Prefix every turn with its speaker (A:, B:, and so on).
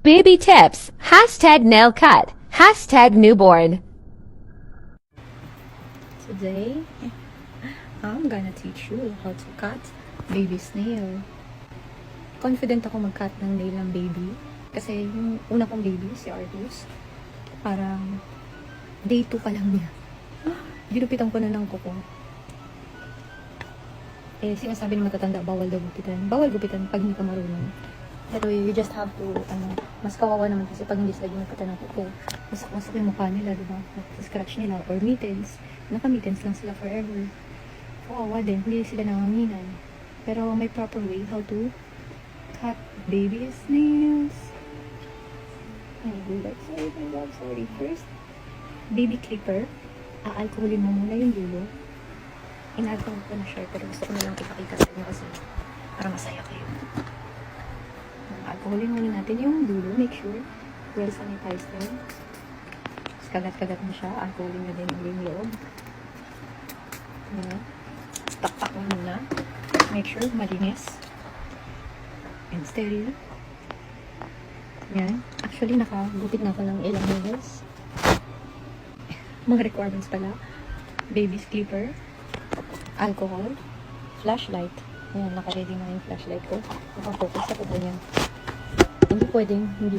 A: Baby tips. Hashtag nail cut. Hashtag newborn.
B: Today, I'm gonna teach you how to cut baby's nail. Confident ako mag-cut ng nail ng baby. Kasi yung una kong baby, si Argus, parang day 2 pa lang niya. Ginupitan ko na ng kuko. Eh, sinasabi ng matatanda, bawal daw gupitan. Bawal gupitan pag hindi ka marunong. Pero you just have to, mas kawawa naman kasi pag hindi sila ginupitan ng kuko. Masak-masak yung mukha nila, diba? Scratch nila. Or mittens. Naka-mittens lang sila forever. Kawawa din, hindi sila nanganginan. Pero may proper way how to cut baby's nails. Ay, gulat. Sorry. First, baby clipper. Aalcoholin mo muna yung dulo. In-alcohol ko na siya, pero gusto ko na lang ipakita sa inyo kasi para masaya kayo. Alcoholin muna natin yung dulo. Make sure well sanitized din. Kagat-kagat na siya. Alcoholin na din yung loob. Ayan. Takpak mo muna. Make sure malinis. And sterile. Yan. Actually, nakagupit na ako ng ilang nails. Mga requirements pala. Baby's clipper. Alcohol. Flashlight. Ayan, naka-ready na yung flashlight ko. Nakafocus ako ganyan. Hindi pwedeng, hindi